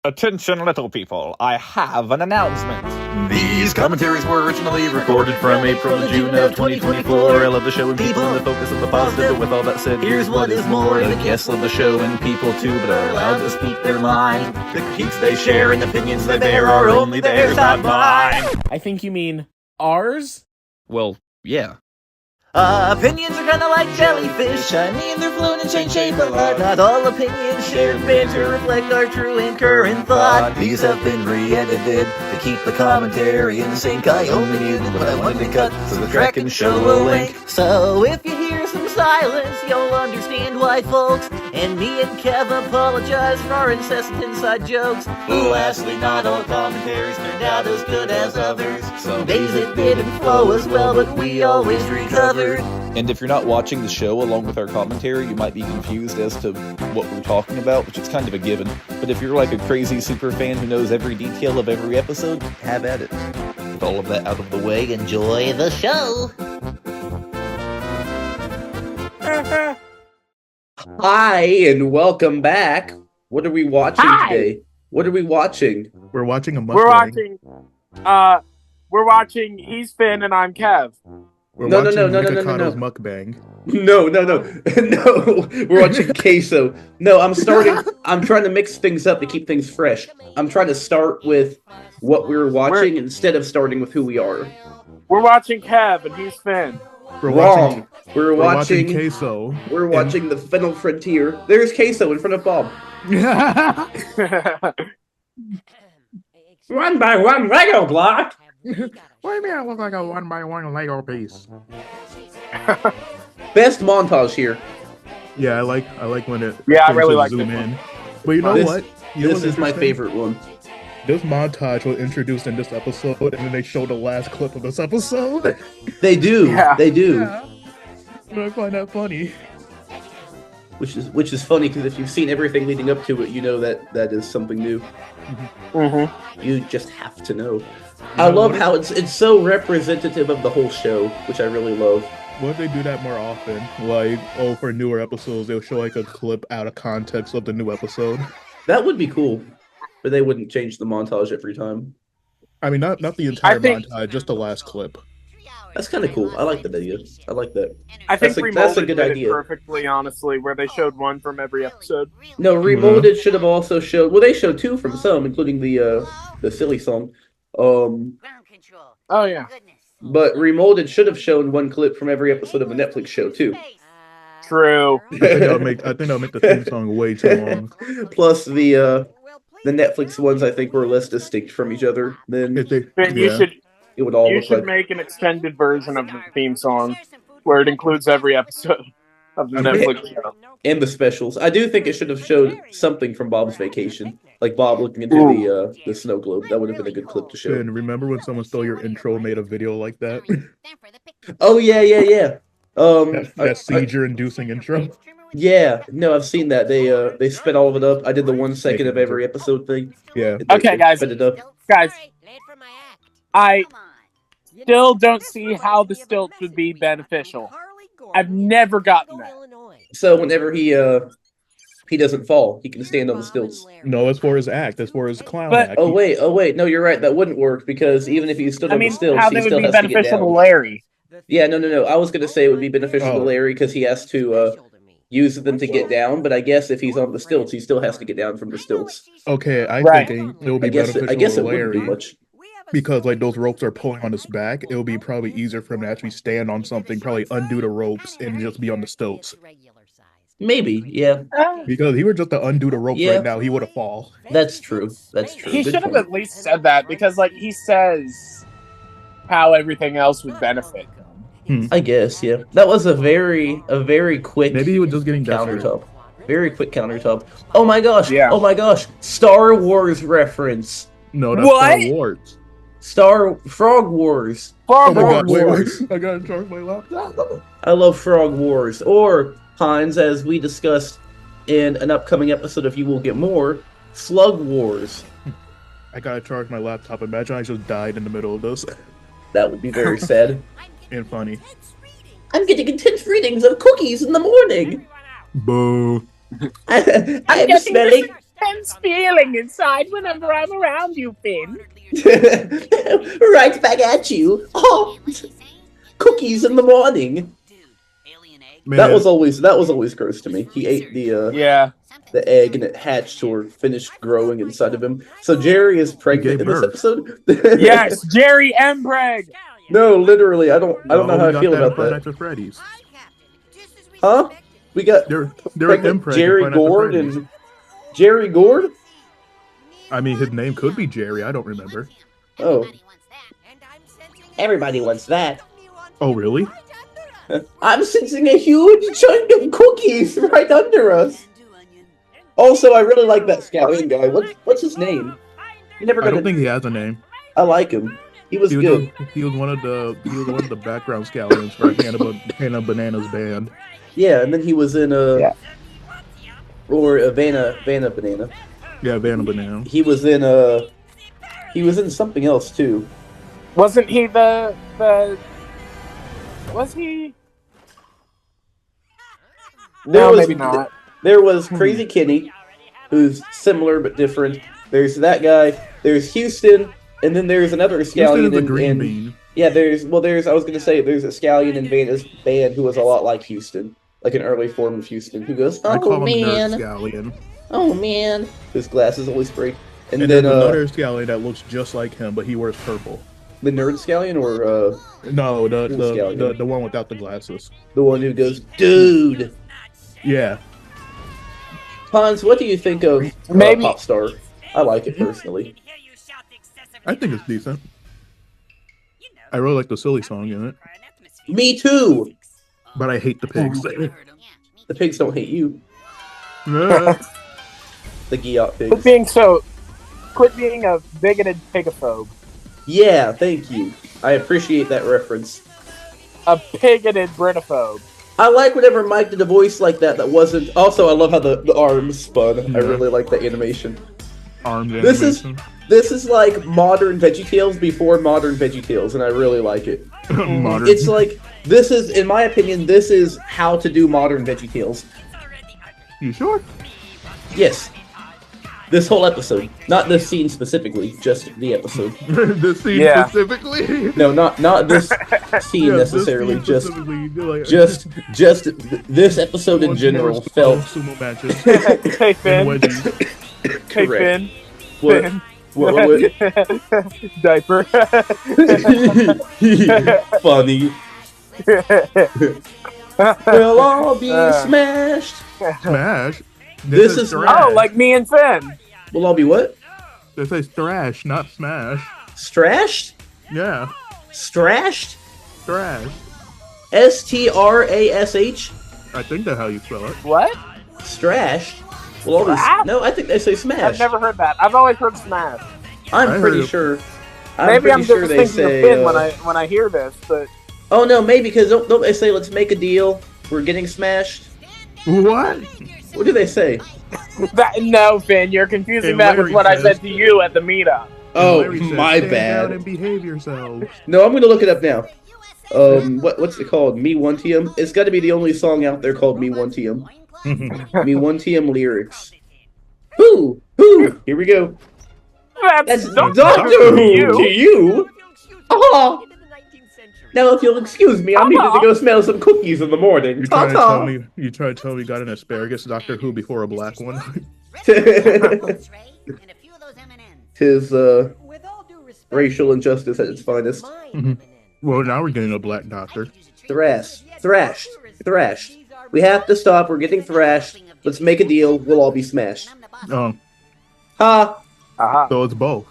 Attention, little people, I have an announcement. These commentaries were originally recorded from April to June of 2024. I love the show and people and the focus of the positive, but with all that said, here's what is more. The guests love the show and people too, but are allowed to speak their mind. The critiques they share and opinions they bear are only theirs, not mine. I think you mean ours? Well, yeah. Opinions are kinda like jellyfish. I mean, they're flown and change shape a lot. Not all opinions shared banter reflect our true and current thought. These have been re-edited to keep the commentary in sync. I only muted what I wanted to cut so the track can show a link. So if you hear some silence, you'll understand why, folks. And me and Kev apologize for our incessant inside jokes. Lastly, not all commentaries turned out as good as others. Some days it didn't flow as well, but we always recovered. And if you're not watching the show along with our commentary, you might be confused as to what we're talking about, which is kind of a given. But if you're like a crazy super fan who knows every detail of every episode, have at it. With all of that out of the way, enjoy the show! Hi, and welcome back. What are we watching today? What are we watching? We're watching a mukbang. We're watching He's Finn and I'm Kev. We're No. watching Mikado's mukbang. No. No, we're watching queso. No, I'm trying to mix things up to keep things fresh. I'm trying to start with what we're watching instead of starting with who we are. We're watching Kev and he's Finn. Wrong. We're watching queso. We're watching the Fennel Frontier. There's queso in front of Bob. 1 by 1 Lego block. What do you mean I look like a 1x1 Lego piece? Best montage here. Yeah, I like when it I really like zoom this in. But you know what? This is my favorite one. This montage was introduced in this episode, and then they showed the last clip of this episode. They do. Yeah. They do. Yeah. And I find that funny. Which is funny because if you've seen everything leading up to it, you know that is something new. Mm-hmm. You just have to know. I love how it's so representative of the whole show, which I really love. What if they do that more often? Like, for newer episodes, they'll show like a clip out of context of the new episode. That would be cool, but they wouldn't change the montage every time. I mean, not the entire montage, just the last clip. That's kind of cool. I like that idea. I like that. I think that's a good did idea. It perfectly, honestly, where they showed one from every episode. No, Remolded should have also showed. Well, they showed two from some, including the silly song. Oh yeah. But Remolded should have shown one clip from every episode of a Netflix show too. True. I think I'll make the theme song way too long. Plus the Netflix ones I think were less distinct from each other than You would all you look should like. make an extended version of the theme song where it includes every episode of the Netflix show. And the specials. I do think it should have showed something from Bob's Vacation. Like Bob looking into the snow globe. That would have been a good clip to show. And remember when someone stole your intro and made a video like that? Oh yeah. That seizure-inducing intro? Yeah. No, I've seen that. They sped all of it up. I did the 1 second of every episode thing. Yeah. Okay, guys. Sped it up. Guys, I still don't see how the stilts would be beneficial. I've never gotten that. So whenever he doesn't fall, he can stand on the stilts. No, it's for his act. It's for his clown But- act. Oh wait. No, you're right. That wouldn't work because even if he stood on the stilts, how he they would still be has to get beneficial to down. Larry. Yeah, no. I was gonna say it would be beneficial to Oh. Larry because he has to use them to get down. But I guess if he's on the stilts, he still has to get down from the stilts. Okay, I Right. think it will be I guess beneficial it to wouldn't do Larry much. because like those ropes are pulling on his back. It will be probably easier for him to actually stand on something, probably undo the ropes and just be on the stilts. Maybe, yeah. Because he were just to undo the ropes Yeah. right now, he would have fall. That's true. He Good should have point. at least said that because, like, he says how everything else would benefit. I guess, yeah. That was a very quick Maybe he was just getting desperate. countertop. Very quick countertop. Oh my gosh! Yeah. Oh my gosh! Star Wars reference. No, that's What? Star Wars. Frog Wars. Frog Frog Wars. Wars. I gotta charge my laptop. I love Frog Wars. Or, Hines, as we discussed in an upcoming episode, if you will get more, Slug Wars. I gotta charge my laptop. Imagine I just died in the middle of this. That would be very sad. And funny. I'm getting intense readings of cookies in the morning. Boo. I'm smelling intense feeling inside whenever I'm around you, Finn. Right back at you. Oh, cookies in the morning. Man, That was always gross to me. He ate the egg and it hatched or finished growing inside of him. So Jerry is pregnant in this episode. Yes, Jerry M. Bragg. No, literally, I don't know how I feel about that. At Freddy's. Huh? We got They're pregnant Jerry Gord and Jerry Gord. I mean, his name could be Jerry. I don't remember. Oh, everybody wants that. Oh, really? I'm sensing a huge chunk of cookies right under us. Also, I really like that scallion guy. What's his name? I don't think he has a name. I like him. He was good. He was one of the background scallions for Hannah Banana's band. Yeah, and then he was in Vanna Banana. Yeah, Vanna Banana. He was in something else too. Wasn't he was he? Maybe not. There was Crazy Kenny, who's similar but different. There's that guy. There's Houston, and then there's another scallion in Green Bean. Yeah, there's I was gonna say there's a scallion in Vanna's band who was a lot like Houston, like an early form of Houston, who goes, I call him man, Nerd Scallion. Oh man, his glasses always break. And then another scallion that looks just like him, but he wears purple. The nerd scallion, or no, the one without the glasses. The one who goes, dude. Yeah. Hans, what do you think of Popstar? I like it personally. I think it's decent. I really like the silly song in it. Me too. But I hate the pigs. The pigs don't hate you. The Giot pigs. Quit being a bigoted pigophobe. Yeah, thank you. I appreciate that reference. A bigoted Britophobe. I like whenever Mike did a voice like that wasn't... Also, I love how the arms spun. Yeah. I really like that animation. This is like modern VeggieTales before modern VeggieTales, and I really like it. It's like, this is, in my opinion, this is how to do modern VeggieTales. You sure? Yes. This whole episode. Not this scene specifically, just the episode. This scene specifically? No, not this scene necessarily, this just this episode in general felt... Hey, Finn. Hey, Finn. What? Diaper. Funny. We'll all be smashed. Smash? This is like me and Finn. We'll all be what? They say thrash, not smash. Strashed? Yeah. Strashed? Thrash. STRASH? I think that's how you spell it. What? Strashed? Well, no, I think they say smash. I've never heard that. I've always heard smash. I'm pretty sure. Maybe I'm just thinking of Finn when I hear this, but... Oh no, maybe, because don't they say, let's make a deal, we're getting smashed? What? What do they say? No, Finn, you're confusing that with what I said to you at the meetup. Oh, my bad. Down and behave yourself. No, I'm gonna look it up now. What's it called? Me One TM? It's gotta be the only song out there called Me One TM. Me One TM lyrics. Who? Here we go. That's Doctor Who to you? Oh! Now, if you'll excuse me, I needed to go smell some cookies in the morning. You trying to tell me you got an asparagus Doctor Who before a black one? Tis racial injustice at its finest. Well, now we're getting a black doctor. Thrashed. We have to stop. We're getting thrashed. Let's make a deal. We'll all be smashed. Oh. Ha! So it's both.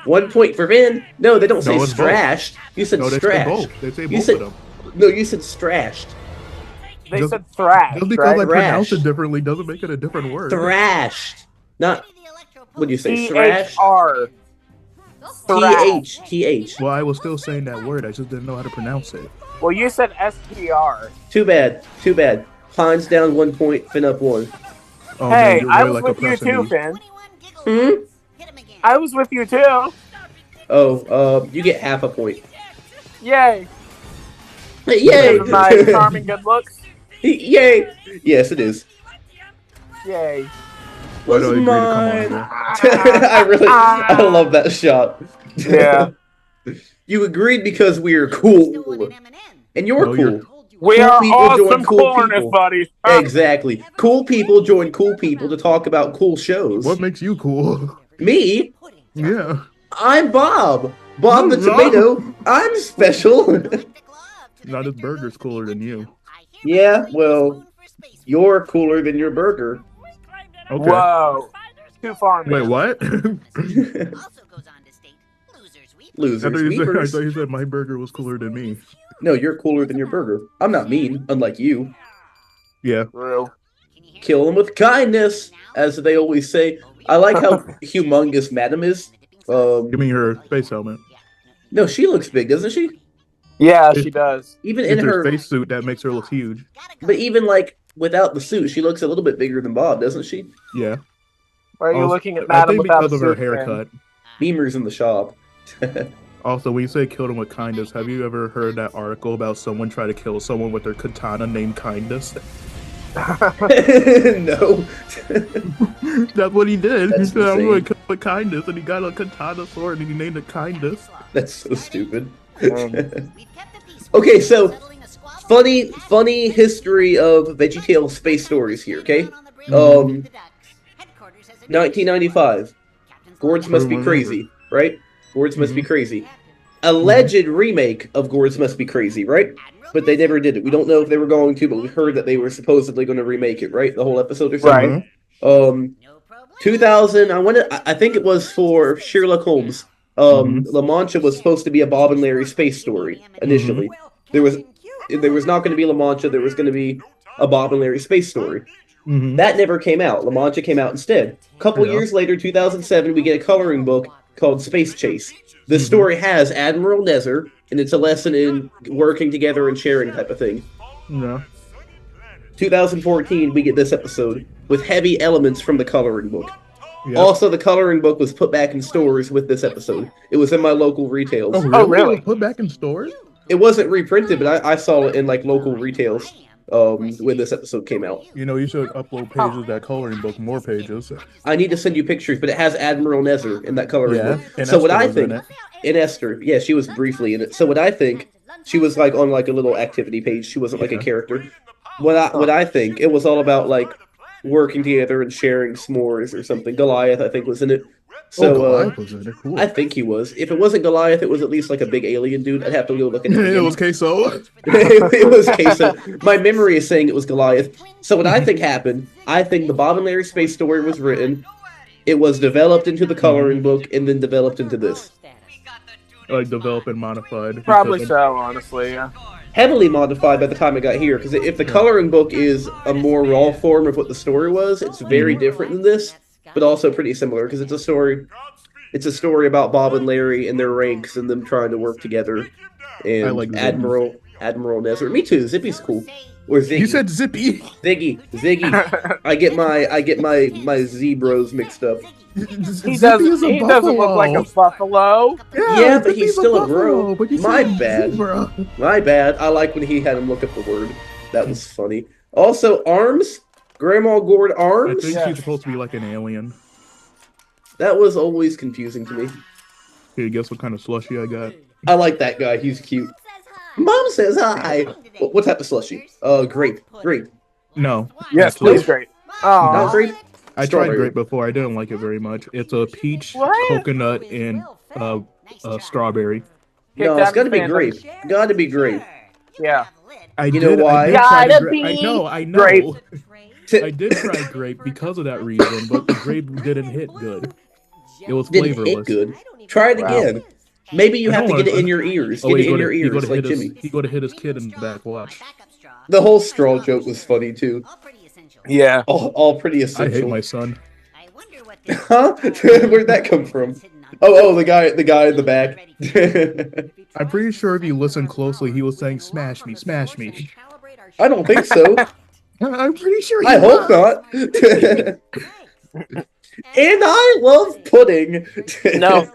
1 point for Vin. No, they don't say strashed. You said strashed. They say both of them. No, you said strashed. They said thrashed. Just because I pronounce it differently doesn't make it a different word. Thrashed. Not... What do you say? Thrashed? TH. Well, I was still saying that word. I just didn't know how to pronounce it. Well, you said STR. Too bad. Pines down 1 point, Finn up 1. Oh, hey, man, I was with you too, Finn. I was with you too. Oh, you get half a point. Yay! Yay! My charming good looks. Yay! Yes, it is. Yay! Why was do I agree to come on mine. here? I love that shot. Yeah. You agreed because we are cool. And you're No, cool. We Cool are people join awesome cool corners, people. buddies. Exactly. Cool people join cool people to talk about cool shows. What makes you cool? Me? Yeah. I'm Bob. Bob the No. Tomato. I'm special. Not his burger's cooler than you. Yeah, well, you're cooler than your burger. Okay. Whoa. Too far, Wait, man. what? Losers, I thought weepers. you said my burger was cooler than me. No, you're cooler than your burger. I'm not mean, unlike you. Yeah. Real. Kill them with kindness, as they always say. I like how humongous Madam is. Give me her space helmet. No, she looks big, doesn't she? Yeah, she does. Even in It's her her, space suit that makes her look huge. but even like without the suit, she looks a little bit bigger than Bob, doesn't she? Yeah. Why are you Also, looking at I Madam think without because a of her suit, man? haircut. Beamer's in the shop. Also, when you say kill them with kindness, have you ever heard that article about someone trying to kill someone with their katana named Kindness? No. That's what he did. He That's said, I'm insane. going to kill with kindness, and he got a katana sword and he named it Kindness. That's so stupid. Okay, so funny history of VeggieTales space stories here, okay? 1995. Gourds Must Be Crazy, right? Gourds Must Be Crazy. Alleged remake of Gourds Must Be Crazy, right? But they never did it. We don't know if they were going to, but we heard that they were supposedly going to remake it, right? The whole episode or something. Right. 2000. I think it was for Sherlock Holmes. La Mancha was supposed to be a Bob and Larry space story initially. There was not going to be La Mancha. There was going to be a Bob and Larry space story. That never came out. La Mancha came out instead. A couple years later, 2007, we get a coloring book called Space Chase. The story has Admiral Nezer, and it's a lesson in working together and sharing type of thing. No. 2014, we get this episode with heavy elements from the coloring book. Yep. Also, the coloring book was put back in stores with this episode. It was in my local retails. Oh, really? It was put back in stores? It wasn't reprinted, but I saw it in like local retails when this episode came out. You know, you should upload pages of that coloring book, more pages. I need to send you pictures, but it has Admiral Nezer in that coloring Yeah, book. and So what Esther I was in think, it. in Esther, yeah, she was briefly in it. So what I think, she was like on like a little activity page. She wasn't like a character. What I think, it was all about like working together and sharing s'mores or something. Goliath, I think, was in it. So Goliath was in it. Cool. I think he was. If it wasn't Goliath, it was at least like a big alien dude. I'd have to go look at it. it Again. was queso. It was Queso. My memory is saying it was Goliath. So what I think happened, I think the Bob and Larry space story was written. It was developed into the coloring book and then developed into this. Like developed and modified. Probably because so, honestly, yeah. Heavily modified by the time it got here, because if the coloring book is a more raw form of what the story was, it's very different than this, but also pretty similar, because it's a story. It's a story about Bob and Larry and their ranks and them trying to work together. And I like Zippy. Admiral Nezer. Me too. Zippy's cool. Or Ziggy. You said Zippy. Ziggy. I get my zebras mixed up. He doesn't look like a buffalo. Yeah, but he's Zippy's still a buffalo, bro. but you My said bad. zebra. My bad. I like when he had him look up the word. That was funny. Also, arms. Grandma Gourd I arms. think he's supposed to be like an alien. That was always confusing to me. Here, guess what kind of slushy I got? I like that guy. He's cute. Mom says hi. What type of slushy? Grape. No. Yes, actually. please, great. Not Oh, grape. I tried Strawberry. grape before. I didn't like it very much. It's a peach, coconut, and strawberry. No, it's gotta be grape. Gotta be grape. Yeah. You know why? I did try Gotta I be know. grape. I did try grape because of that reason, but the grape didn't hit good. It was Didn't flavorless. hit good. Try it again. Maybe you have to get it in your ears. Get it in your ears, like Jimmy. He go to hit his kid in the back. Watch. The whole straw joke was funny too. Yeah. All pretty I essential. hate my son. Huh? Where'd that come from? Oh, the guy in the back. I'm pretty sure if you listen closely, he was saying "smash me, smash me." I don't think so. I'm pretty sure. I hope not. And I love pudding. No.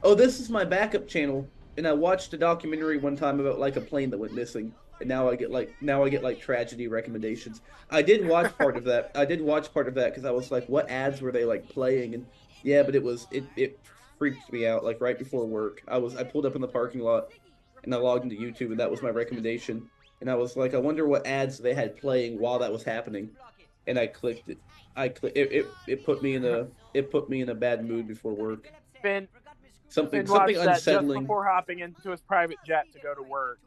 Oh, this is my backup channel, and I watched a documentary one time about like a plane that went missing, and now I get like tragedy recommendations. I did watch part of that. I did watch part of that because I was like, what ads were they like playing? And yeah, but it freaked me out. Like right before work, I pulled up in the parking lot, and I logged into YouTube, and that was my recommendation. And I was like, I wonder what ads they had playing while that was happening, and I clicked it. It put me in a bad mood before work. Finn Something watched that unsettling. just before hopping into his private jet to go to work.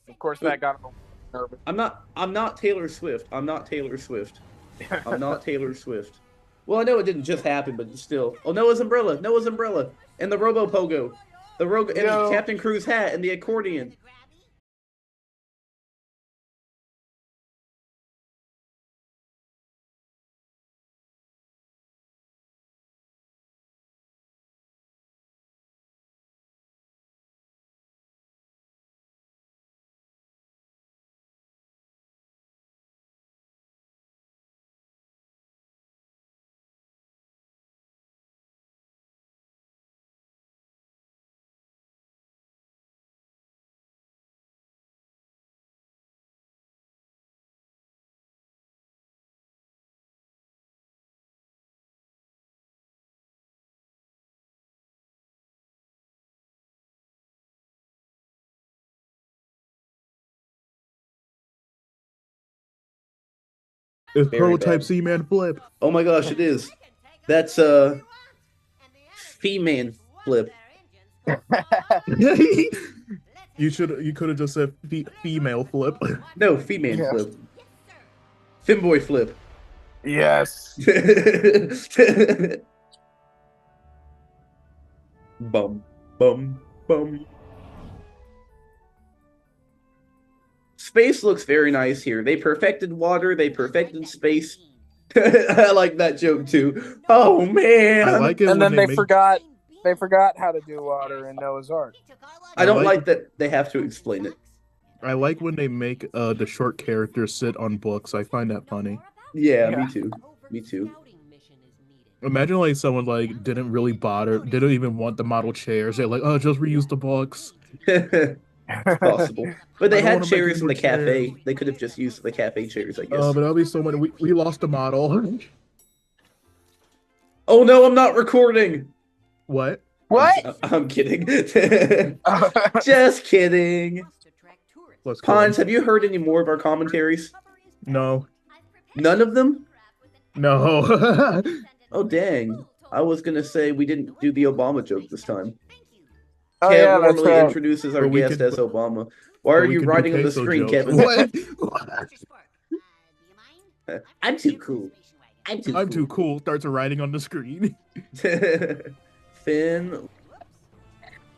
Of course, that got him nervous. I'm not Taylor Swift. I'm not Taylor Swift. Well, I know it didn't just happen, but still. Oh, Noah's umbrella, and the Robo Pogo, and Captain Crew's hat, and the accordion. It's Very prototype bad. C-Man flip. Oh my gosh, it is. That's Fee-Man flip. You could have just said female flip. No, Fee-Man Yeah. flip. Finboy flip. Yes. Bum, bum, bum. Space looks very nice here. They perfected water. They perfected space. I like that joke too. Oh man! I like it And when then they make... forgot how to do water in Noah's Ark. I don't like like that they have to explain it. I like when they make the short characters sit on books. I find that funny. Yeah, Yeah. me too. Me too. Imagine like someone like didn't really bother, didn't even want the model chairs. They're like, oh, just reuse the books. It's possible. But they I don't had wanna make chairs in the new chairs. cafe. They could have just used the cafe chairs, I guess. But that'll be so many. We lost the model. Oh no, I'm not recording. What? What? I'm kidding. Just kidding. Let's go. Pons, have you heard any more of our commentaries? No. None of them? No. Oh dang. I was gonna say we didn't do the Obama joke this time. Oh, Kev yeah, that's normally right. introduces our But we guest could- as Obama. Why are we you could do writing on the queso screen, jokes. Kevin? What? I'm too cool. I'm too cool. Starts writing on the screen. Finn.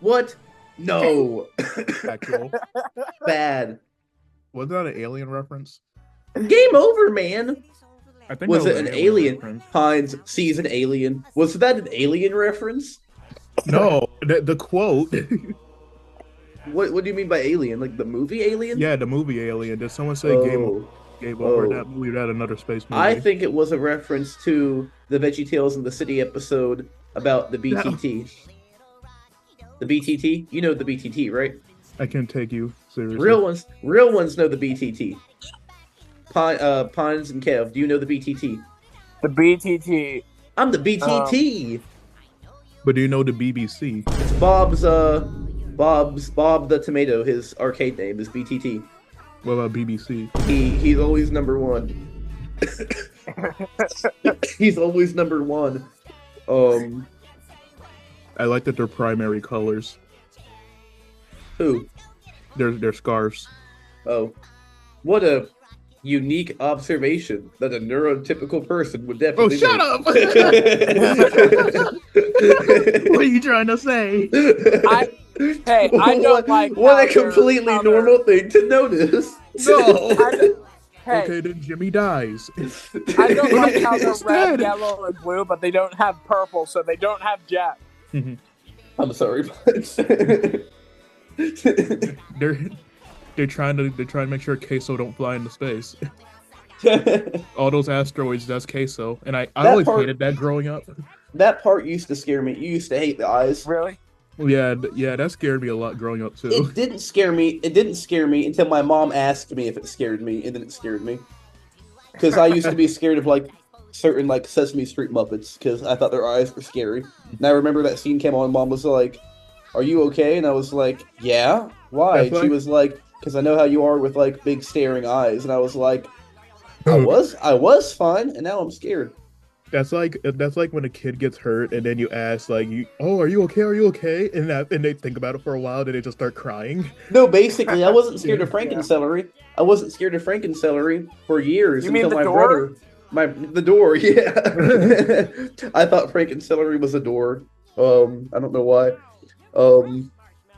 What? No. Actual. Bad. Was that an alien reference? Game over, man. I think Was that it an alien? reference. Pines sees an alien. Was that an alien reference? No, the quote. What do you mean by alien? Like the movie Alien? Yeah, the movie Alien. Did someone say Oh. game over? Oh. That movie, that another space movie. I think it was a reference to the VeggieTales in the City episode about the BTT. The BTT? You know the BTT, right? I can't take you seriously. Real ones know the BTT. Pines and Kev, do you know the BTT? The BTT. I'm the BTT. But do you know the BBC? It's Bob the Tomato. His arcade name is BTT. What about BBC? He's always number one. He's always number one. I like that they're primary colors. Who? They're scarves. Oh, what a unique observation that a neurotypical person would definitely. Oh, shut make. up! What are you trying to say? I don't like What how a completely they're- normal thing to notice. No. Hey, Okay, then Jimmy dies. I don't like how they're It's red, dead. yellow, and blue, but they don't have purple, so they don't have Jack. I'm sorry, but They're trying to make sure Queso don't fly into space. All those asteroids, that's Queso, and I That always part- hated that growing up. that part used to scare me. You used to hate the eyes. Really? Yeah, that scared me a lot growing up too. It didn't scare me. It didn't scare me until my mom asked me if it scared me, and then it scared me. Because I used to be scared of like certain like Sesame Street Muppets because I thought their eyes were scary. And I remember that scene came on. Mom was like, "Are you okay?" And I was like, "Yeah." Why? That's She was like, "Because I know how you are with like big staring eyes." And I was like, "I was fine, and now I'm scared." That's like when a kid gets hurt and then you ask like, "Oh, are you okay? Are you okay?" And they think about it for a while, then they just start crying. No, basically, I wasn't scared of Frankencelery. I wasn't scared of Frankencelery for years You mean until the my door? brother, the door, yeah. I thought Frankencelery was a door. I don't know why.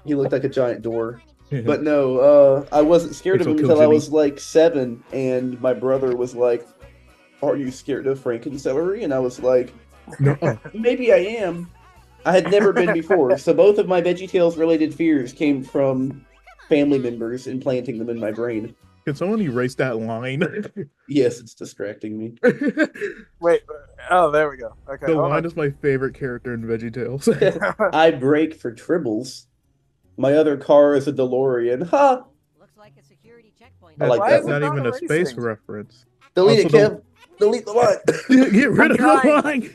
He looked like a giant door. But no, I wasn't scared of him Kill until I Jimmy. was like 7, and my brother was like, "Are you scared of Frankencelery?" And I was like, No. "Maybe I am." I had never been before, so both of my VeggieTales related fears came from family members implanting them in my brain. Can someone erase that line? Yes, it's distracting me. Wait. Oh, there we go. Okay. The hold line on. is my favorite character in VeggieTales. I break for tribbles. My other car is a DeLorean. Ha! Looks like a security checkpoint. I like Why that is It's it one. not even a erasing? space reference. Delete Also, it, Kev. Delete the line. Get rid of the trying. line.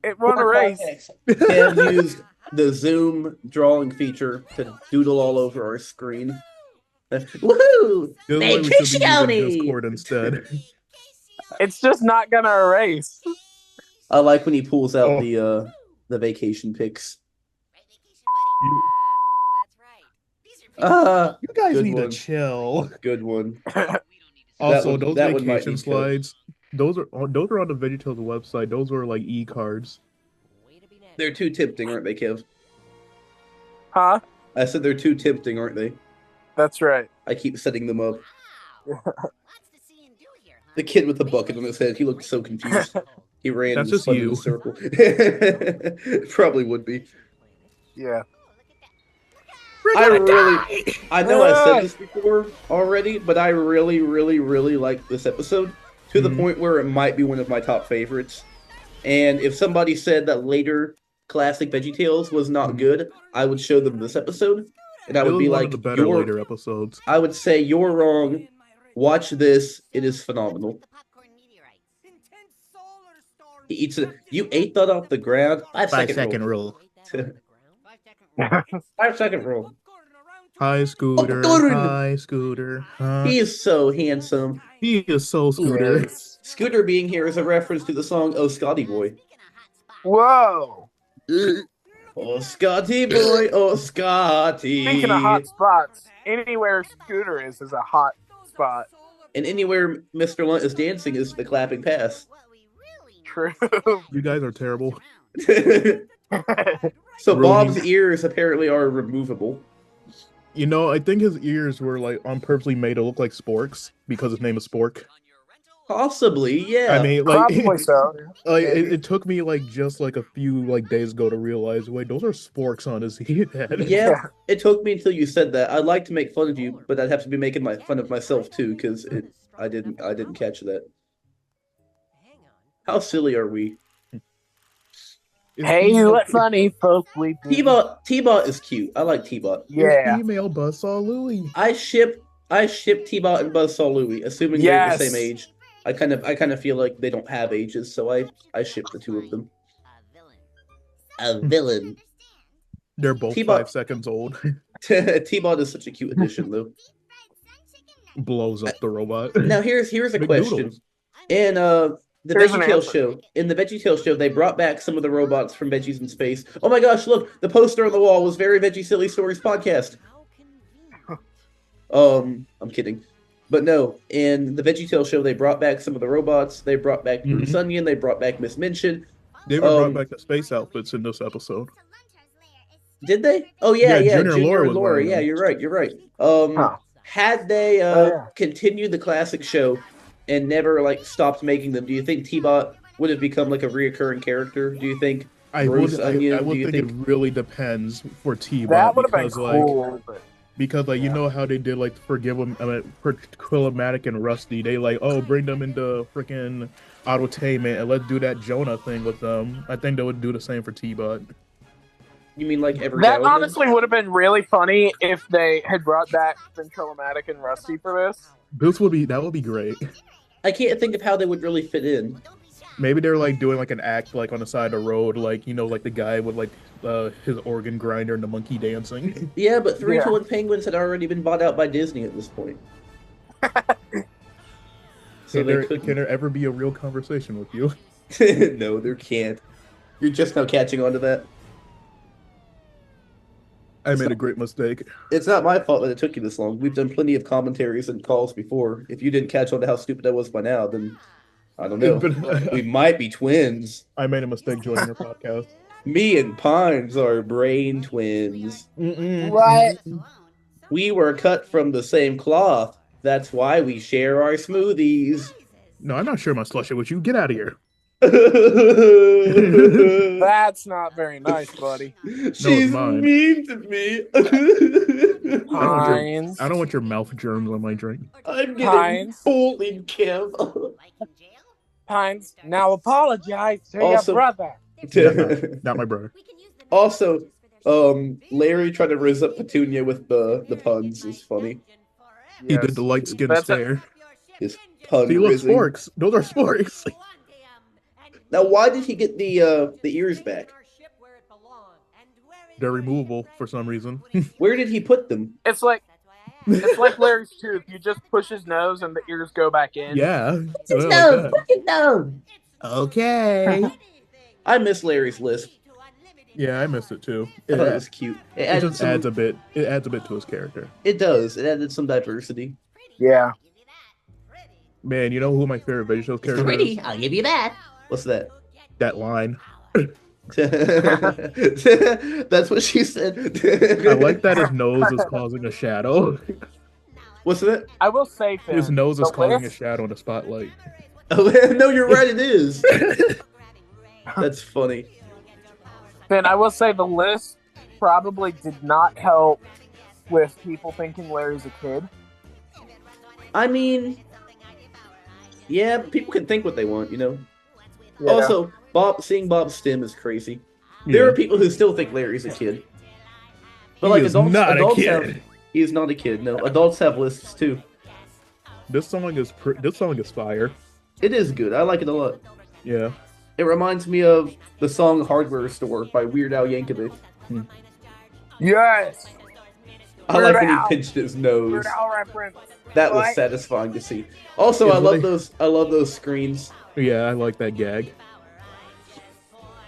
It won't erase. Kev used the zoom drawing feature to doodle all over our screen. Woohoo! This is why Hey, we should be using Christiani! Discord instead. It's just not gonna erase. I like when he pulls out Oh. the vacation pics. You, Ah, you guys Good need one. to chill. good one. Also, would- those that one might vacation be killed. slides, those are on the VeggieTales website. Those are like e-cards. They're too tempting, aren't they, Kev? Huh? I said they're too tempting, aren't they? That's right. I keep setting them up. The kid with the bucket on his head, he looked so confused. He ran That's and just spun in you. a circle. Probably would be. Yeah. I know I said this before already, but I really, really, really like this episode to the Mhm. point where it might be one of my top favorites. And if somebody said that later classic VeggieTales was not Mhm. good, I would show them this episode, and I It would was be one like, of the better later episodes. I would say you're wrong. Watch this; it is phenomenal. He eats it. You ate that off the ground. 5-second rule. rule. 5-second rule. Hi, Scooter. Scooter. Hi, Scooter. Huh? He is so handsome. He is so Scooter. Yes. Scooter being here is a reference to the song "Oh Scotty Boy." Whoa. Oh Scotty Boy, oh Scotty. Speaking of hot spots, anywhere Scooter is a hot spot. And anywhere Mr. Lunt is dancing is the clapping pass. True. You guys are terrible. So Rooney. Bob's ears apparently are removable. You know, I think his ears were like on purposely made to look like sporks because his name is Spork. Possibly, yeah. I mean, like, Probably so. like it took me like just like a few like days ago to realize, wait, those are sporks on his head. Yeah, it took me until you said that. I'd like to make fun of you, but I'd have to be making fun of myself too, because I didn't catch that. How silly are we? Is Hey, female- what funny folk we be. T-Bot is cute. I like T-Bot. is Yeah. female Buzzsaw Louie. I ship T-Bot and Buzzsaw Louie, assuming they're the same age. I kind of feel like they don't have ages, so I ship the two of them. A villain. They're both T-Bot- 5 seconds old. T-Bot is such a cute addition, though. Blows up the robot. Now here's a Big question. noodles. In the Here's an VeggieTales answer. show, they brought back some of the robots from Veggies in Space. Oh my gosh, look, the poster on the wall was very Veggie Silly Stories podcast. I'm kidding. But no, in the VeggieTales show, they brought back some of the robots. They brought back Bruce Mhm. Onion. They brought back Miss Minchin. They were Um, brought back the space outfits in this episode. Did they? Oh yeah, Yeah, yeah. Junior Junior Laura and was Laura. wearing Yeah, them. you're right. Huh. Had they Oh, yeah. continued the classic show and never like stopped making them, do you think T-Bot would have become like a reoccurring character? Do you think? I Bruce would, Onion, I do would you think, think- it really depends for T-Bot That would have been because like cool. But because like you Yeah. know how they did like for Quillamatic and Rusty, they like bring them into freaking autotainment and let's do that Jonah thing with them. I think they would do the same for T-Bot. You mean like every That now and then? honestly would have been really funny if they had brought back Ventrilomatic and Rusty for this. That would be great. I can't think of how they would really fit in. Maybe they're like doing like an act like on the side of the road, like like the guy with like his organ grinder and the monkey dancing. Yeah, but 3-2-1 Penguins had already been bought out by Disney at this point. Can there ever be a real conversation with you? No, there can't. You're just now catching on to that. I made a great mistake. It's not my fault that it took you this long. We've done plenty of commentaries and calls before. If you didn't catch on to how stupid I was by now, then I don't know. We might be twins. I made a mistake joining your podcast. Me and Pines are brain twins. What? We were cut from the same cloth. That's why we share our smoothies. No, I'm not sharing my slushy with you. Get out of here. That's not very nice, buddy. She's mean to me. Pines. I don't want your mouth germs on my drink. I'm getting bullied, Kev. Pines, now apologize to your brother. Not my brother. Also, Larry trying to raise up Petunia with the puns is funny. He did the light skin stare. His pun. See, look, sporks. Those are sporks. Now, why did he get the ears back? They're removable for some reason. Where did he put them? It's like Larry's tooth. You just push his nose and the ears go back in. Yeah. No, fucking no. Okay. I miss Larry's lisp. Yeah, I missed it too. It was cute. It just adds a bit. It adds a bit to his character. It does. It added some diversity. Yeah. Man, you know who my favorite VeggieTales character is? Pretty, I'll give you that. What's that? That line. That's what she said. I like that his nose is causing a shadow. What's that? I will say, Finn, His nose is causing a shadow in the spotlight. Oh, no, you're right. It is. That's funny. Finn, I will say the list probably did not help with people thinking Larry's a kid. I mean, yeah, people can think what they want, you know. Yeah. Also, seeing Bob's stem is crazy. There are people who still think Larry's a kid. But like adults he's not a kid. No, adults have lists too. This song is fire. It is good. I like it a lot. Yeah. It reminds me of the song "Hardware Store" by Weird Al Yankovic. Yes. I like when he pinched his nose. That was satisfying to see. Also, I love those screens. Yeah, I like that gag.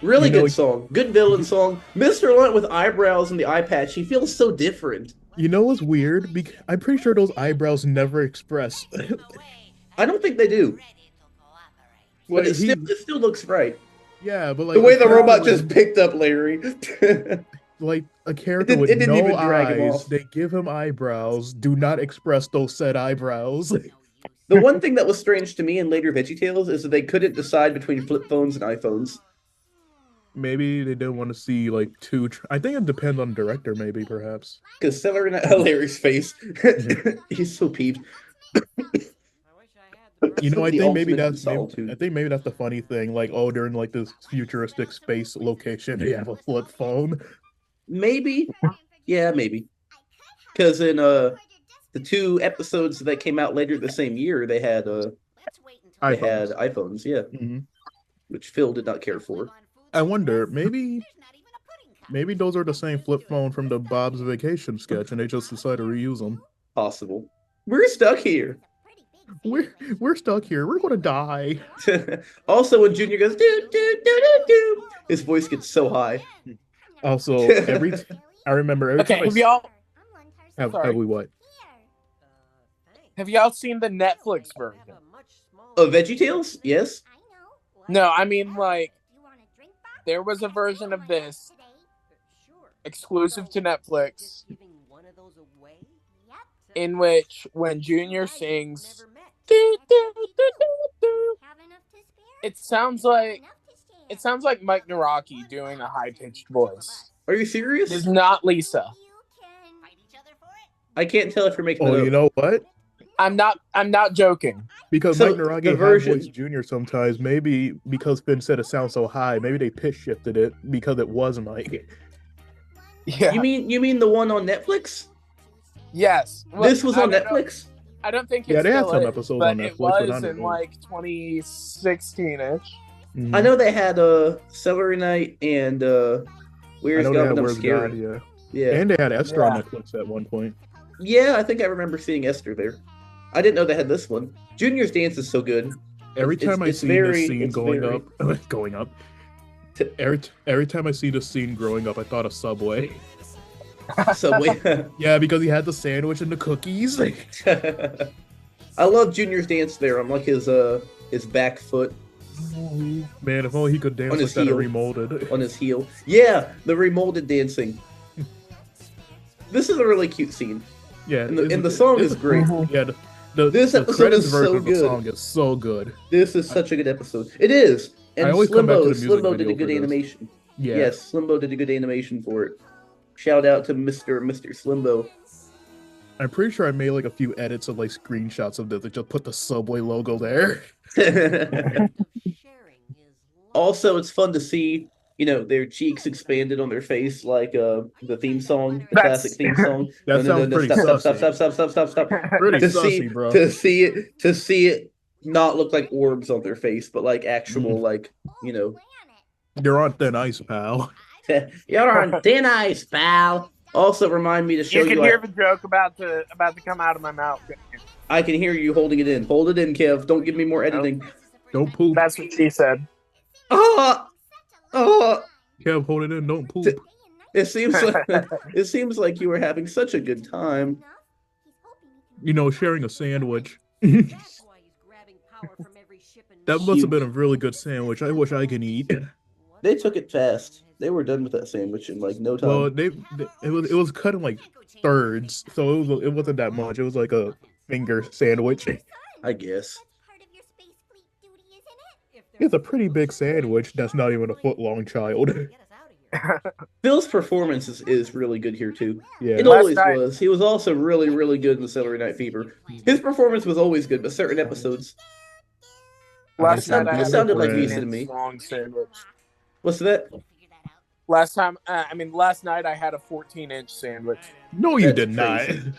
Really good song. Good villain song. Mr. Lunt with eyebrows and the eye patch. He feels so different. You know what's weird? I'm pretty sure those eyebrows never express. I don't think they do. But it still looks right. Yeah, but like the way the robot just picked up Larry. Like a character with no eyes, they give him eyebrows, do not express those said eyebrows. The one thing that was strange to me in later VeggieTales is that they couldn't decide between flip phones and iPhones. Maybe they didn't want to see like two. I think it depends on the director, maybe perhaps. Because Larry's face, he's so peeved. You know, I think maybe that's the funny thing. Like, oh, they're in like this futuristic space location. They have a flip phone. Maybe, yeah, maybe. Because in the 2 episodes that came out later the same year, they had iPhones, yeah, which Phil did not care for. I wonder, maybe those are the same flip phone from the Bob's Vacation sketch, and they just decided to reuse them. Possible. We're stuck here. We're stuck here. We're gonna die. Also, when Junior goes do do do do do, his voice gets so high. Also, I remember every time. Have y'all? Have we what? Have y'all seen the Netflix version of VeggieTales? Yes. No, I mean like there was a version of this exclusive to Netflix in which when Junior sings it sounds like Mike Naraki doing a high-pitched voice. Are you serious? It's not Lisa. I can't tell if you're making you know what? I'm not joking. Because Mike Naraki has voice Junior sometimes. Maybe because Finn said it sounds so high, maybe they pitch shifted it because it was Mike. Yeah. You mean the one on Netflix? Yes. Well, This was on Netflix? I don't think Yeah, it they had still some is, episodes but on it Netflix, but was not in anymore. like 2016-ish. I know they had Celery Night and I Where's know they God had But I'm Where's Scary. God, yeah. Yeah. And they had Esther on Yeah. Netflix at one point. Yeah, I think I remember seeing Esther there. I didn't know they had this one. Junior's dance is so good. Every time I it's see very- this scene it's going very- up, going up. Every time I see this scene growing up, I thought of Subway. Subway. Yeah, because he had the sandwich and the cookies. I love Junior's dance there on like his back foot Man, if only he could dance On like his that heel. and remolded. on his heel. Yeah, the remolded dancing. This is a really cute scene. Yeah, And the song is great. Yeah, This the episode credits is version so of the good. song is so good. This is such a good episode. It is. And I always come back to the music Slimbo did a video good for this. animation. Yeah, Yes, Slimbo did a good animation for it. Shout out to Mr. Slimbo. I'm pretty sure I made like a few edits of like screenshots of this that just put the Subway logo there. Also, it's fun to see, their cheeks expanded on their face like the theme song, the classic theme song. That sounds pretty stop, sussy. stop. Pretty To sussy, see, bro. to see it not look like orbs on their face, but like actual You're on thin ice, pal. You're on thin ice, pal. Also, remind me to show You you. can hear the joke about to come out of my mouth. I can hear you holding it in. Hold it in, Kev. Don't give me more editing. Don't poop. That's what she said. Oh, Kev, hold it in. Don't poop. it seems like you were having such a good time. Sharing a sandwich. That must have been a really good sandwich. I wish I can eat. They took it fast. They were done with that sandwich in like no time. Well, it was cut in like thirds, so it wasn't that much. It was like a finger sandwich. I guess. It's a pretty big sandwich. That's not even a foot long, child. Phil's performance is really good here too. Yeah. It Last always night- was. He was also really, really good in the Saturday Night Fever. His performance was always good, but certain episodes. Last That night I had sounded a like 14 Lisa to me. inch long sandwich. What's that? Last night I had a 14-inch sandwich. No, you That's did not. crazy.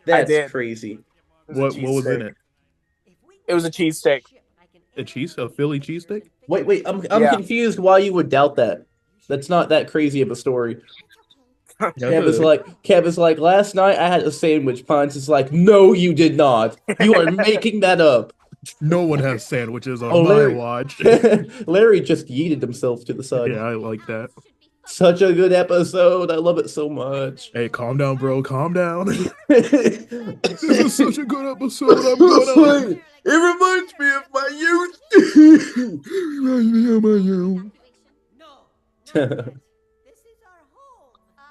That's did. crazy. What was in it? It was a cheesesteak. A Philly cheesesteak? Wait, I'm Yeah. confused why you would doubt that. That's not that crazy of a story. Kev is like, last night I had a sandwich. Pines is like, no, you did not. You are making that up. No one has sandwiches on Oh, my Larry. watch. Larry just yeeted himself to the side. Yeah, I like that. Such a good episode. I love it so much. Hey, calm down, bro. Calm down. This This is such a good episode. I'm gonna. It reminds me of my youth.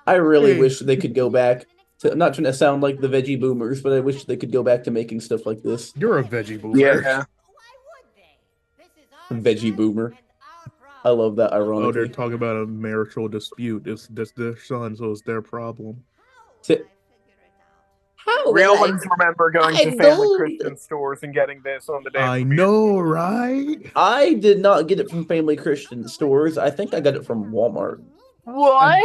I really Hey. wish they could go back to. I'm not trying to sound like the veggie boomers, but I wish they could go back to making stuff like this. You're a veggie boomer. Yeah. Veggie boomer. I love that. Oh, they're Ironically, talking about a marital dispute. That's their son, so it's their problem. How Real ones remember going I to family know. Christian stores and getting this on the day. I know, right? I did not get it from Family Christian stores. I think I got it from Walmart. What?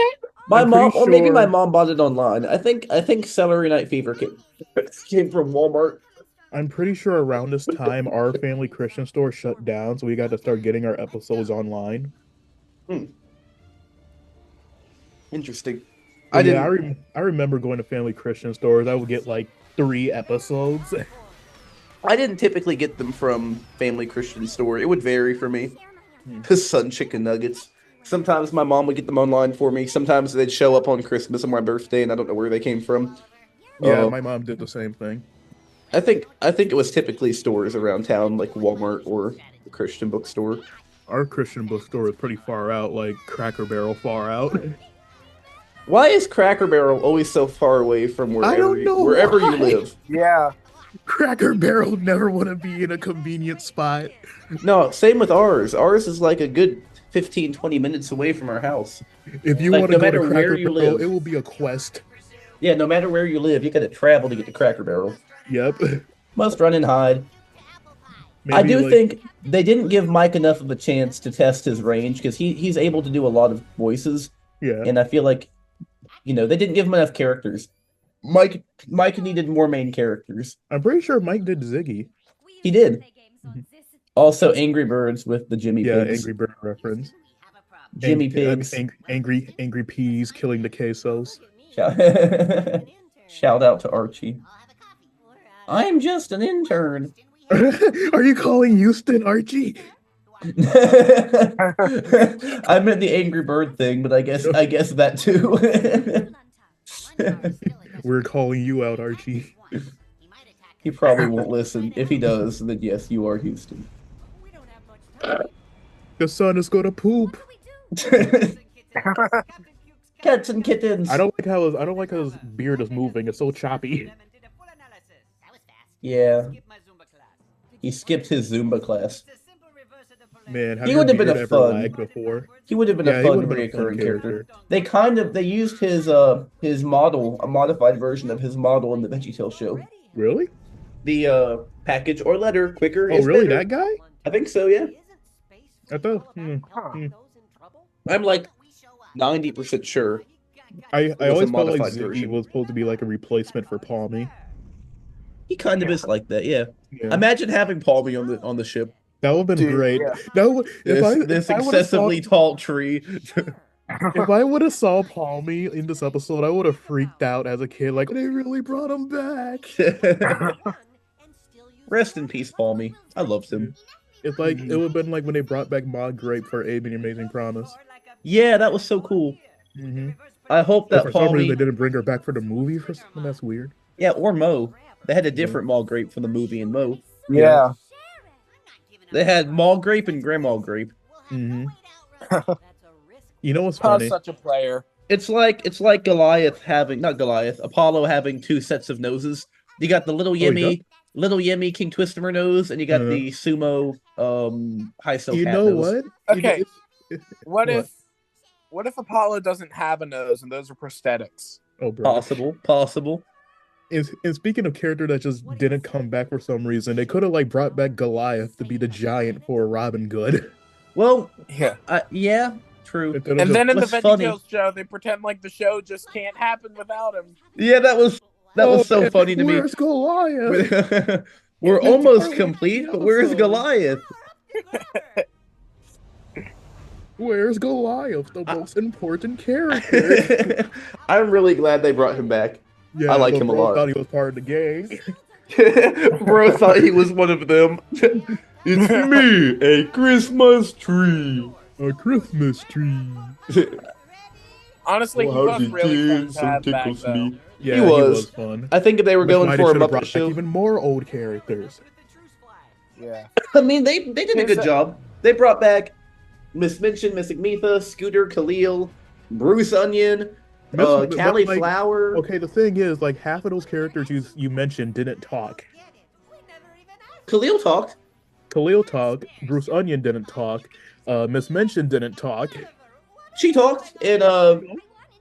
My I'm mom, pretty or maybe my sure- mom bought it online. I think Celery Night Fever came from Walmart. I'm pretty sure around this time, our family Christian store shut down, so we got to start getting our episodes online. Interesting. But yeah, I remember going to family Christian stores. I would get like 3 episodes. I didn't typically get them from Family Christian store. It would vary for me. The Sun Chicken Nuggets. Sometimes my mom would get them online for me. Sometimes they'd show up on Christmas and my birthday, and I don't know where they came from. Yeah, my mom did the same thing. I think it was typically stores around town, like Walmart or the Christian bookstore. Our Christian bookstore is pretty far out, like Cracker Barrel far out. Why is Cracker Barrel always so far away from wherever you why. live? Yeah. Cracker Barrel never want to be in a convenient spot. No, same with ours. Ours is like a good 15, 20 minutes away from our house. If you Like, want to no go to matter Cracker where you Barrel, live. it will be a quest. Yeah, no matter where you live, you gotta travel to get to Cracker Barrel. Yep. Must run and hide. I Maybe, do like- think they didn't give Mike enough of a chance to test his range because he's able to do a lot of voices, Yeah. and I feel like You know, they didn't give him enough characters. Mike needed more main characters. I'm pretty sure Mike did Ziggy. He did. Also, Angry Birds with the Jimmy Yeah, Pigs. Angry Bird reference. Jimmy Pigs. Angry peas killing the quesos. Shout out to Archie. I'm just an intern. Are you calling Houston Archie? I meant the Angry Bird thing, but I guess that too. We're calling you out, Archie. He probably won't listen. If he does, then yes, you are Houston. The sun is gonna poop. Cats and kittens. I don't like how his beard is moving. It's so choppy. Yeah. He skipped his Zumba class. Man, He would have been a fun. lagged before. He would have been Yeah, a he fun would've been a fun recurring character. They used his model, a modified version of his model in the VeggieTales show. Really? The package or letter quicker. Oh, is really? better. That guy? I think so. Yeah. I thought. I'm like 90% sure. I was a always felt like modified Ziggy version. was supposed to be like a replacement for Palmy. He kind of is like that. Yeah. Yeah. Imagine having Palmy on the ship. That would have been Dude, great. yeah. That would, This I would've excessively tall tree. if I would have saw Palmy in this episode, I would have freaked out as a kid. Like they really brought him back. Rest in peace, Palmy. I loved him. It's like it would have been like when they brought back Maud Grape for Abe and the Amazing Promise. Yeah, that was so cool. Mm-hmm. I hope But that for some reason Palmy. they didn't bring her back for the movie for something. That's weird. Yeah, or Mo. They had a different mall grape from the movie in Mo. Yeah. They had mall grape and grandma grape. Mm-hmm. You know what's Paul's funny? such a player. It's like Apollo having two sets of noses. You got the little he Yemi King Twistimer nose, and you got the sumo high soap. You hat know nose. what? Okay. What? What if Apollo doesn't have a nose and those are prosthetics? Oh, bro. Possible. And speaking of character that just didn't come back for some reason, they could have like brought back Goliath to be the giant for Robin Good. Well, Yeah. Yeah, true. Instead of And just- then in the What's funny- VeggieTales show, they pretend like the show just can't happen without him. Yeah, that was so man, funny to me. Where's Goliath? We're It's almost early complete, but where's episode. Goliath? Where's Goliath, the most important character? I'm really glad they brought him back. Yeah, I like but him a bro lot. Thought he was part of the gang. Bro thought he was one of them. It's me, a Christmas tree. A Christmas tree. Honestly, he was really fun to have back, though. Yeah, He he was. was fun. I think they were That's going why for they a should've Muppet brought back show. even more old characters. Yeah. I mean, they did a good job. They brought back Miss Minchin, Miss Agnetha, Scooter, Khalil, Bruce Onion, But, Callie like, Flower. Okay, the thing is, like, half of those characters you mentioned didn't talk. Khalil talked. Khalil talked. Bruce Onion didn't talk. Miss Minchin didn't talk. She talked in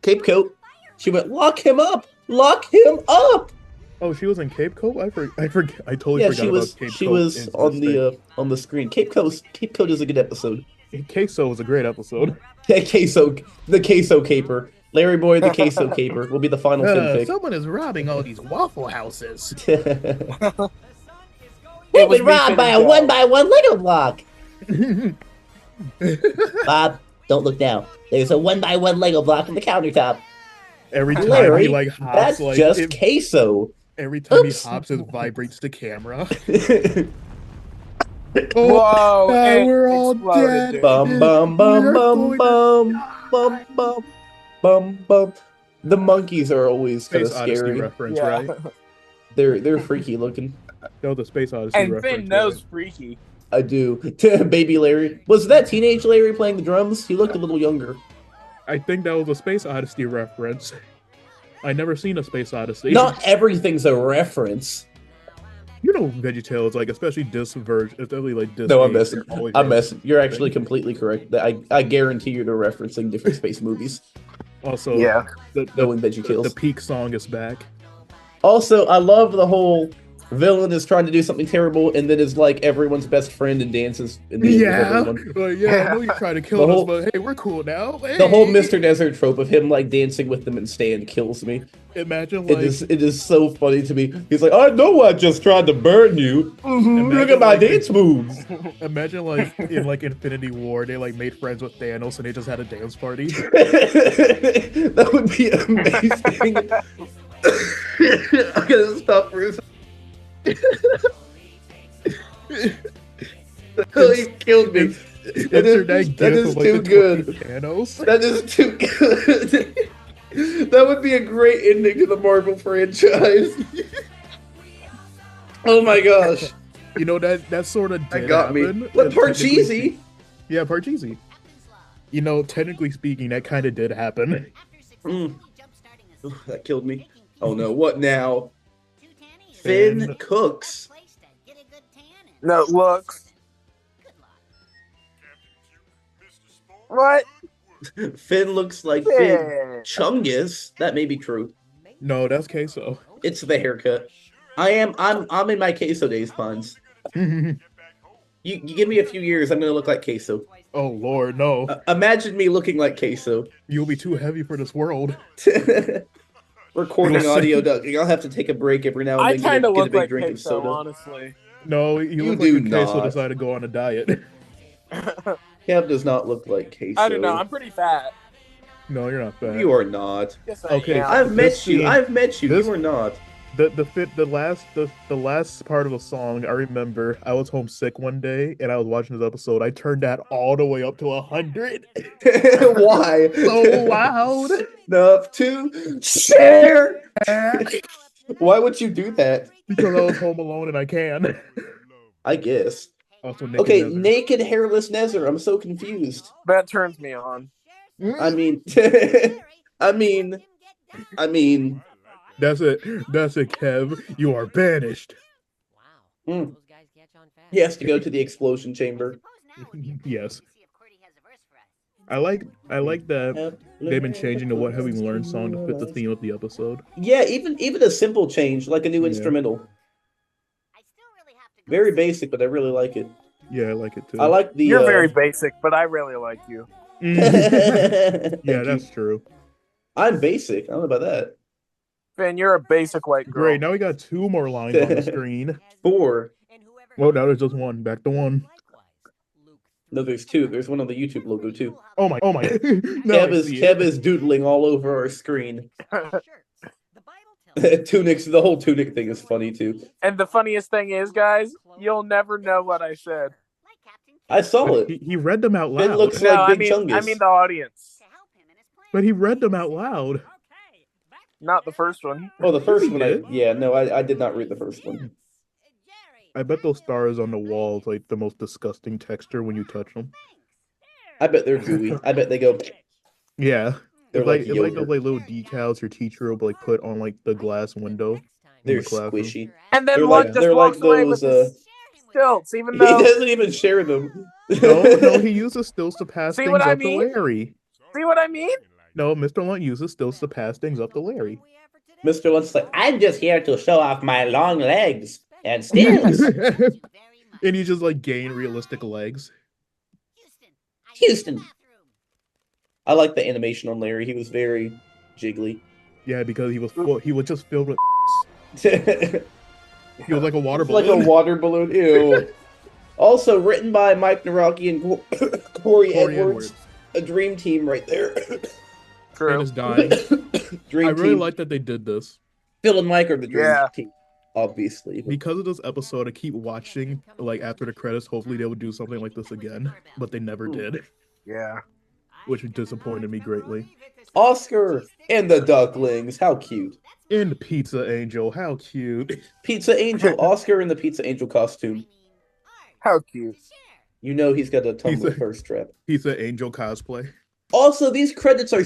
Cape Coat. She went, lock him up! Lock him up! Oh, she was in Cape Coat. I forget. I totally Yeah, forgot she was. about Cape She Coat was in on this the screen. Cape Coat is a good episode. thing. Queso was a great episode. The queso caper. Larry Boy, the queso caper will be the final fanfic. Someone is robbing all these Waffle Houses. We've been robbed by a one-by-one Lego block. Bob, don't look down. There's a one-by-one Lego block on the countertop. Every time Larry, he like hops, that's like just queso. every time Oops. he hops, it vibrates the camera. Whoa! now it we're all exploded, dead. dude. Bum bum bum We're bum going bum bum bum bum bum. The monkeys are always kind of Space Odyssey scary. reference, Yeah. right? They're freaky looking. No, the Space Odyssey And reference. Finn knows freaky. I do. Baby Larry. Was that teenage Larry playing the drums? He looked a little younger. I think that was a Space Odyssey reference. I never seen a Space Odyssey. Not everything's a reference. You know, VeggieTales, like especially this version, it's definitely like this. No, I'm age, messing. they're always I'm referencing messing. You're actually things. completely correct. I guarantee you they're referencing different space movies. Also, Yeah. the Knowing VeggieTales. peak song is back. Also, I love the whole Villain is trying to do something terrible, and then is like everyone's best friend and dances in the end with everyone. Well, yeah, I know you're trying to kill us, but hey, we're cool now. Hey. The whole Mr. Desert trope of him like dancing with them and stand kills me. Imagine like it is so funny to me. He's like, I know I just tried to burn you. Look at my dance moves. Imagine like in like Infinity War, they like made friends with Thanos and they just had a dance party. That would be amazing. I'm gonna stop for a second. He killed me. That is too good. Thanos. That is too good. That would be a great ending to the Marvel franchise. Oh my gosh. You know that sort of did got happen. me. But Parcheesi. Yeah, Parcheesi. You know, technically speaking, that kind of did happen. That killed me. Oh no, what now? Finn cooks. No, looks. What? Finn looks like Finn Chungus. That may be true. No, that's queso. It's the haircut. I'm in my queso days, Pons. You give me a few years, I'm gonna look like queso. Oh Lord, no. Imagine me looking like queso. You'll be too heavy for this world. Recording audio ducking. I'll have to take a break every now and then. I kind of get a look big like drink of queso, soda. honestly. No, you look do like a queso not. decided to go on a diet. Kev does not look like queso. I don't know. I'm pretty fat. No, you're not fat. You are not. Yes, I Okay, am. I've met This you. scene- I've met you. this- You are not. The last part of the song, I remember I was homesick one day and I was watching this episode. I turned that all the way up to 100. Why? So loud. Enough to share. Why would you do that? Because I was home alone and I can. I guess. Also, naked Okay, desert. naked hairless Nether. I'm so confused. That turns me on. I mean, I mean. That's it, Kev. You are banished. Mm. He has to go to the explosion chamber. Yes. I like that they've been changing the What Have We Learned song to fit the theme of the episode. Yeah, even a simple change, like a new instrumental. Very basic, but I really like it. Yeah, I like it too. I like the. You're very basic, but I really like you. Yeah, that's true. I'm basic. I don't know about that. Finn, you're a basic white girl. Great, now we got 2 more lines on the screen. 4. Well, now there's just 1. Back to 1. No, there's 2. There's one on the YouTube logo too. Oh my. No, Kev is doodling all over our screen. Tunics, the whole tunic thing is funny too. And the funniest thing is, guys, you'll never know what I said. I saw it. He read them out It loud. looks No, like Big Chungus. I mean the audience. But he read them out loud. Not the first one. Oh, the first one. did? I did not read the first one. I bet those stars on the walls like the most disgusting texture when you touch them. I bet they're gooey. I bet they go. Yeah. They're It's like like it's like yogurt. those like little decals your teacher will like put on like the glass window. in They're the classroom. squishy. And then They're one like- just they're walks like away those, with his stilts, even He though. doesn't even share them. No, he uses stills to pass See things what I up to mean? Larry. See what I mean? No, Mr. Lunt uses stills to pass things up to Larry. Mr. Lunt's like, I'm just here to show off my long legs and stills. And you just like gain realistic legs. Houston. I like the animation on Larry. He was very jiggly. Yeah, because he was just filled with. Like He was like a water a balloon. water balloon. Ew. Also written by Mike Naraki and Corey Edwards. A dream team right there. And True. is dying. Dream I really team. like that they did this. Phil and Mike are the dream Yeah. team, obviously. Because of this episode, I keep watching, like, after the credits, hopefully they would do something like this again. But they never did, Yeah. which disappointed me greatly. Oscar and the Ducklings. How cute. And Pizza Angel, how cute. Pizza Angel. Oscar in the Pizza Angel costume. How cute. You know he's got a Tumblr Pizza- first trap. Pizza Angel cosplay. Also, these credits are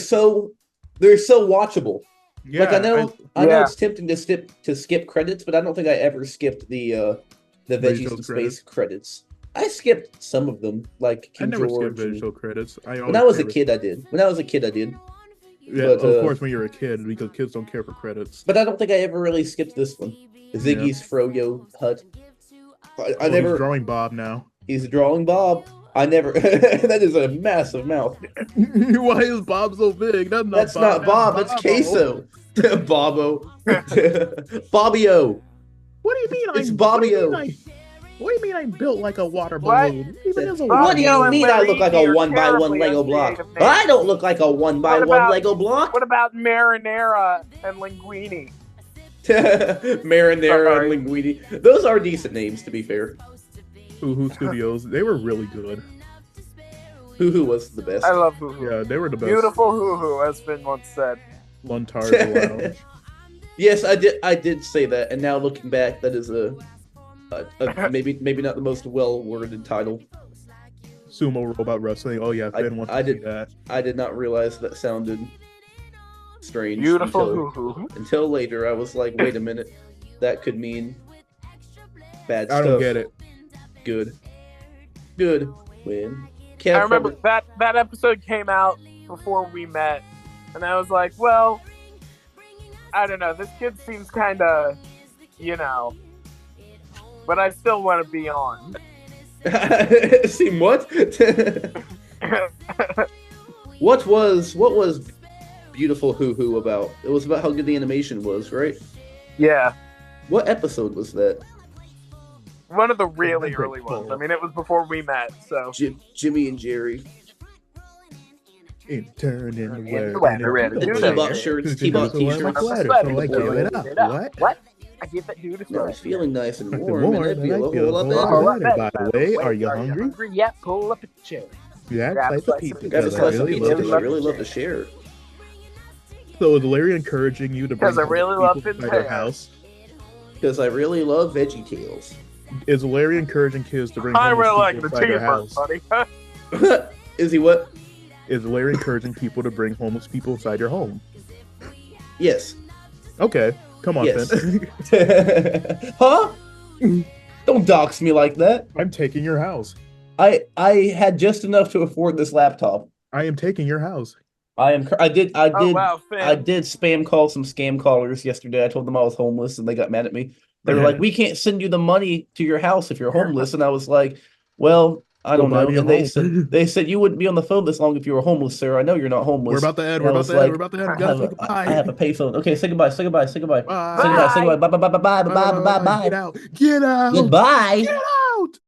they're so watchable. Yeah, Like I know Yeah. it's tempting to skip credits, but I don't think I ever skipped the Veggies in Visual Space credits. I skipped some of them, like I King never George. skipped visual credits. When I was a kid, I did. When I was a kid, I did. Yeah, but, of course, when you're a kid, because kids don't care for credits. But I don't think I ever really skipped this one. Ziggy's Froyo hut. I He's never. drawing Bob now. He's drawing Bob. I never. That is a massive mouth. Why is Bob so big? That's not Bob. That's Bobo. Queso. Bobo. Bobbio. What do you mean? It's Bobbio. What do you mean I'm built like a water What? balloon? Even as a What water do you balloon. mean I look like a You're 1x1 terribly Lego block? uncreative, man. I don't look like a 1x1 What about- Lego block. What about marinara and linguine? Marinara Sorry. and Linguini. Those are decent names, to be fair. Hoo Studios, they were really good. Hoo was the best. I love Hoo Hoo. Yeah, they were the best. Beautiful Hoo Hoo, as Finn once said. Luntar's Lounge. Yes, I did say that, and now looking back, that is a maybe not the most well worded title. Sumo Robot Wrestling. Oh yeah, Finn wants I to see did- that. I did not realize that sounded strange. Beautiful until, Hoo Hoo. until later. I was like, wait a minute, that could mean bad I stuff. don't get it. Good win. Kev, I remember that episode came out before we met, and I was like, well, I don't know. This kid seems kind of, but I still want to be on. See what? What was Beautiful Hoo Hoo about? It was about how good the animation was, right? Yeah, What episode was that? one of the really early ones. I mean, it was before we met, so. Jimmy and Jerry. Intern in the In the weather. weather, The Do T-Box that. shirts, T-Box t-shirts. So I give it up. What? I give that dude a No, it's feeling nice and Nothing warm, more, and I and feel I a feel whole a lot whole better. lot better. By the way, are you hungry? Yeah, pull up a chair. Yeah, Grab slice a of pizza. Grab a because I slice of really pizza love because it. I really love to share. So is Larry encouraging you to bring Because I really love people Finn's inside their hair. house? Because I really love VeggieTales. Is Larry encouraging kids to bring I homeless really like people the inside their cheeseburger, house? buddy. Is he what? Is Larry encouraging people to bring homeless people inside your home? Yes. Okay, come on, Yes. Finn. Huh? Don't dox me like that. I'm taking your house. I had just enough to afford this laptop. I am taking your house. I did Oh, wow, Finn. I did spam call some scam callers yesterday. I told them I was homeless and they got mad at me. They were like, "We can't send you the money to your house if you're homeless." And I was like, "Well, I don't Go buy know." me a And they said you wouldn't be on the phone this long if you were homeless, sir. I know you're not homeless. We're about to end. And We're I about was to end. like, We're about to end. We I gotta have say a goodbye. I have a payphone. Okay, say goodbye. Say goodbye. Say goodbye. Bye. Say goodbye. Say goodbye. Bye bye bye bye bye bye bye Get bye. out. Get out. Goodbye. Get out.